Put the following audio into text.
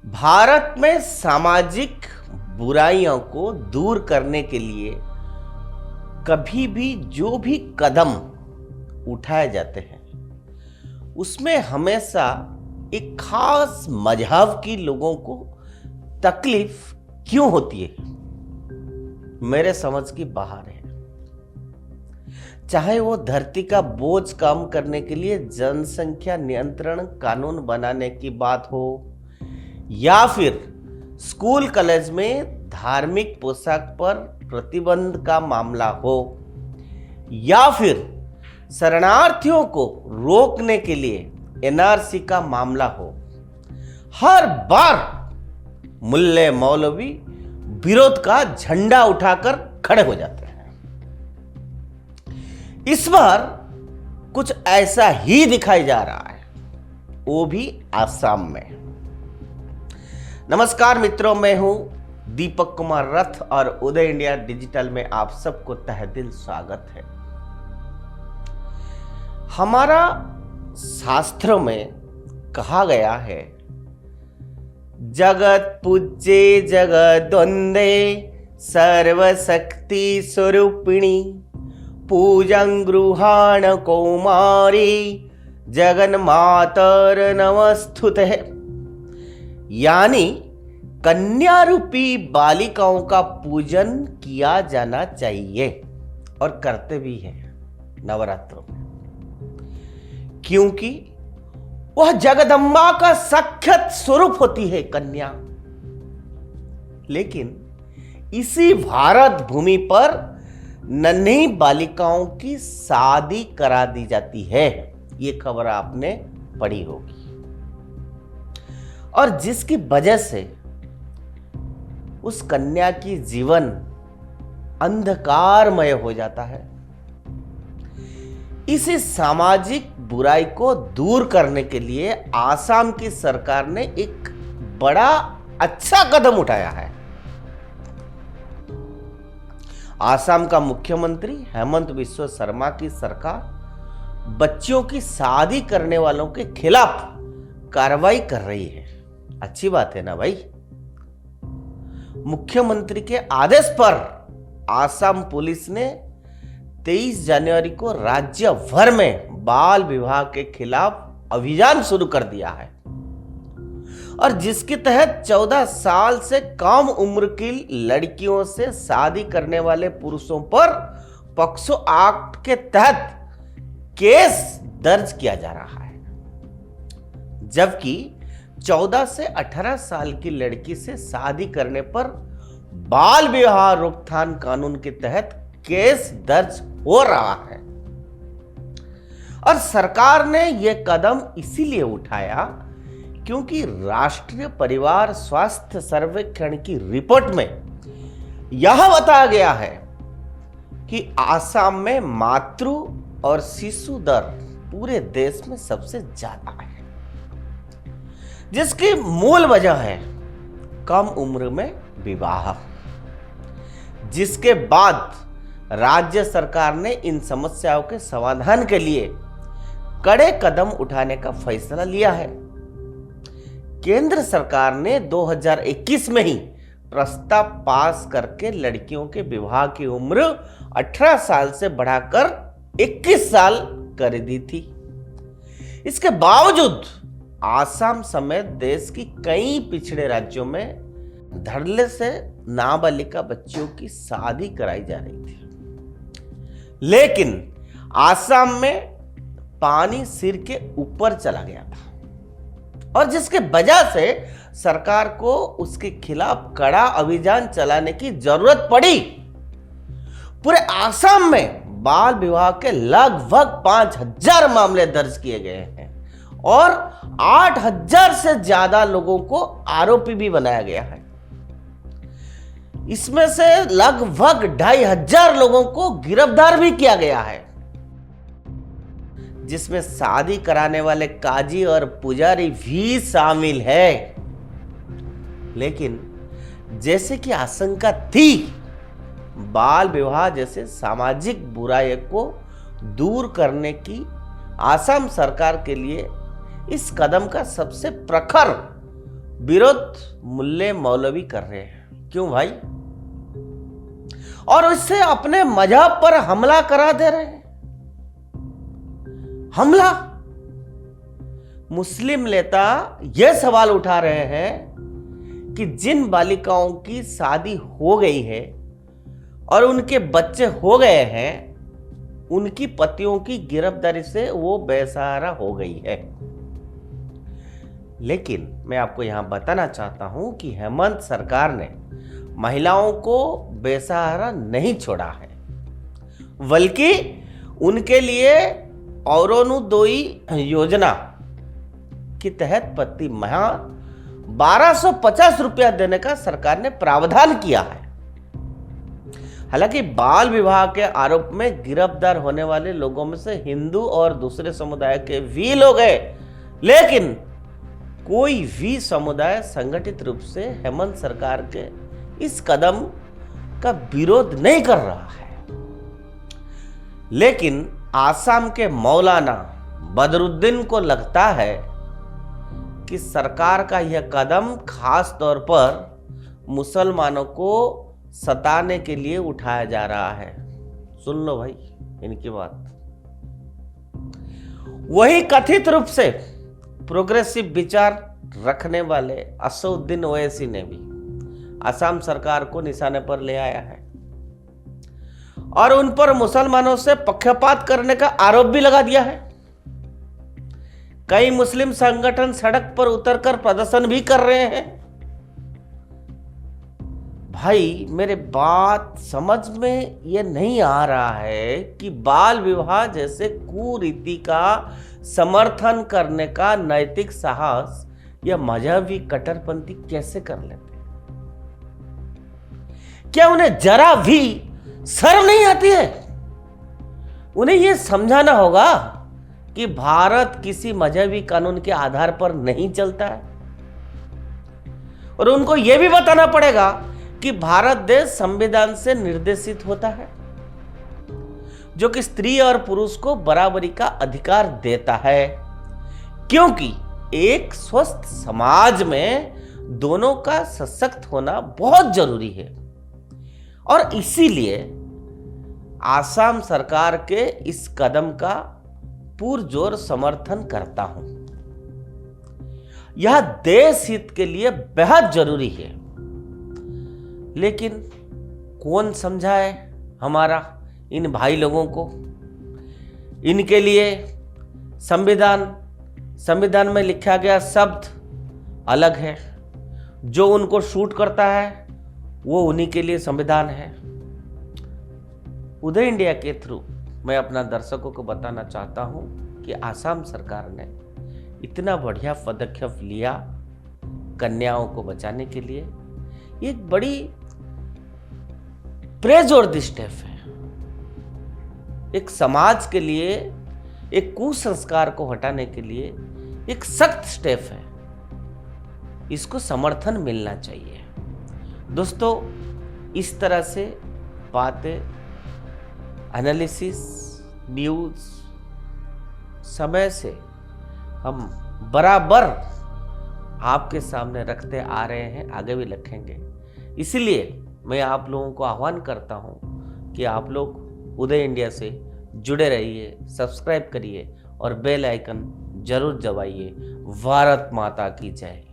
भारत में सामाजिक बुराइयों को दूर करने के लिए कभी भी जो भी कदम उठाए जाते हैं उसमें हमेशा एक खास मजहब की लोगों को तकलीफ क्यों होती है, मेरे समझ की बाहर है। चाहे वो धरती का बोझ कम करने के लिए जनसंख्या नियंत्रण कानून बनाने की बात हो, या फिर स्कूल कॉलेज में धार्मिक पोशाक पर प्रतिबंध का मामला हो, या फिर शरणार्थियों को रोकने के लिए एनआरसी का मामला हो, हर बार मुल्ले मौलवी विरोध का झंडा उठाकर खड़े हो जाते हैं। इस बार कुछ ऐसा ही दिखाई जा रहा है, वो भी आसाम में। नमस्कार मित्रों, मैं हूं दीपक कुमार रथ और उदय इंडिया डिजिटल में आप सबको तहे दिल स्वागत है। हमारा शास्त्रों में कहा गया है, जगत पूज्ये जगत वंदे सर्वशक्ति स्वरूपिणी पूजं गृहाण कौमारी जगन मातर नमस्तुते। यानी कन्या रूपी बालिकाओं का पूजन किया जाना चाहिए और करते भी हैं नवरात्रों में, क्योंकि वह जगदम्बा का साक्षात स्वरूप होती है कन्या। लेकिन इसी भारत भूमि पर नन्ही बालिकाओं की शादी करा दी जाती है, ये खबर आपने पढ़ी होगी, और जिसकी वजह से उस कन्या की जीवन अंधकारमय हो जाता है। इसी सामाजिक बुराई को दूर करने के लिए आसाम की सरकार ने एक बड़ा अच्छा कदम उठाया है। आसाम का मुख्यमंत्री हेमंत बिस्वा शर्मा की सरकार बच्चियों की शादी करने वालों के खिलाफ कार्रवाई कर रही है। अच्छी बात है ना भाई। मुख्यमंत्री के आदेश पर आसाम पुलिस ने 23 जनवरी को राज्य भर में बाल विवाह के खिलाफ अभियान शुरू कर दिया है, और जिसके तहत 14 साल से कम उम्र की लड़कियों से शादी करने वाले पुरुषों पर पॉक्सो एक्ट के तहत केस दर्ज किया जा रहा है, जबकि 14 से 18 साल की लड़की से शादी करने पर बाल विवाह रोकथाम कानून के तहत केस दर्ज हो रहा है। और सरकार ने यह कदम इसीलिए उठाया क्योंकि राष्ट्रीय परिवार स्वास्थ्य सर्वेक्षण की रिपोर्ट में यह बताया गया है कि आसाम में मातृ और शिशु दर पूरे देश में सबसे ज्यादा है, जिसकी मूल वजह है कम उम्र में विवाह। जिसके बाद राज्य सरकार ने इन समस्याओं के समाधान के लिए कड़े कदम उठाने का फैसला लिया है। केंद्र सरकार ने 2021 में ही प्रस्ताव पास करके लड़कियों के विवाह की उम्र 18 साल से बढ़ाकर 21 साल कर दी थी। इसके बावजूद आसाम समेत देश की कई पिछड़े राज्यों में धड़ल्ले से नाबालिग बच्चियों की शादी कराई जा रही थी। लेकिन आसाम में पानी सिर के ऊपर चला गया था, और जिसके वजह से सरकार को उसके खिलाफ कड़ा अभियान चलाने की जरूरत पड़ी। पूरे आसाम में बाल विवाह के लगभग 5000 मामले दर्ज किए गए हैं, और 8000 से ज्यादा लोगों को आरोपी भी बनाया गया है। इसमें से लगभग 2500 लोगों को गिरफ्तार भी किया गया है, जिसमें शादी कराने वाले काजी और पुजारी भी शामिल है। लेकिन जैसे कि आशंका थी, बाल विवाह जैसे सामाजिक बुराई को दूर करने की आसाम सरकार के लिए इस कदम का सबसे प्रखर विरोध मुल्ले मौलवी कर रहे हैं। क्यों भाई? और इससे अपने मजहब पर हमला करा दे रहे हैं। हमला। मुस्लिम नेता यह सवाल उठा रहे हैं कि जिन बालिकाओं की शादी हो गई है और उनके बच्चे हो गए हैं, उनकी पतियों की गिरफ्तारी से वो बेसहारा हो गई है। लेकिन मैं आपको यहां बताना चाहता हूं कि हेमंत सरकार ने महिलाओं को बेसहारा नहीं छोड़ा है, बल्कि उनके लिए औरोनोदोई योजना के तहत प्रति माह 1250 रुपया देने का सरकार ने प्रावधान किया है। हालांकि बाल विवाह के आरोप में गिरफ्तार होने वाले लोगों में से हिंदू और दूसरे समुदाय के भी लोग हैं, लेकिन कोई भी समुदाय संगठित रूप से हेमंत सरकार के इस कदम का विरोध नहीं कर रहा है। लेकिन आसाम के मौलाना बदरुद्दीन को लगता है कि सरकार का यह कदम खास तौर पर मुसलमानों को सताने के लिए उठाया जा रहा है। सुन लो भाई इनकी बात। वही कथित रूप से प्रोग्रेसिव विचार रखने वाले असदुद्दीन ओवैसी ने भी असम सरकार को निशाने पर ले आया है और उन पर मुसलमानों से पक्षपात करने का आरोप भी लगा दिया है। कई मुस्लिम संगठन सड़क पर उतरकर प्रदर्शन भी कर रहे हैं। भाई मेरे बात समझ में यह नहीं आ रहा है कि बाल विवाह जैसे कुरीति का समर्थन करने का नैतिक साहस या मजहबी कट्टरपंथी कैसे कर लेते हैं? क्या उन्हें जरा भी शर्म नहीं आती है? उन्हें यह समझाना होगा कि भारत किसी मजहबी कानून के आधार पर नहीं चलता है, और उनको यह भी बताना पड़ेगा कि भारत देश संविधान से निर्देशित होता है, जो कि स्त्री और पुरुष को बराबरी का अधिकार देता है, क्योंकि एक स्वस्थ समाज में दोनों का सशक्त होना बहुत जरूरी है। और इसीलिए आसाम सरकार के इस कदम का पुरजोर समर्थन करता हूं। यह देश हित के लिए बेहद जरूरी है। लेकिन कौन समझाए हमारा इन भाई लोगों को? इनके लिए संविधान में लिखा गया शब्द अलग है। जो उनको शूट करता है वो उन्हीं के लिए संविधान है। उदय इंडिया के थ्रू मैं अपना दर्शकों को बताना चाहता हूं कि आसाम सरकार ने इतना बढ़िया पदक्षेप लिया कन्याओं को बचाने के लिए। एक बड़ी प्रेजवर्दी स्टेप है। एक समाज के लिए, एक कुसंस्कार को हटाने के लिए एक सख्त स्टेप है। इसको समर्थन मिलना चाहिए। दोस्तों, इस तरह से बातें, एनालिसिस, न्यूज समय से हम बराबर आपके सामने रखते आ रहे हैं, आगे भी रखेंगे। इसलिए मैं आप लोगों को आह्वान करता हूं कि आप लोग उदय इंडिया से जुड़े रहिए, सब्सक्राइब करिए और बेल आइकन जरूर दबाइए। भारत माता की जय।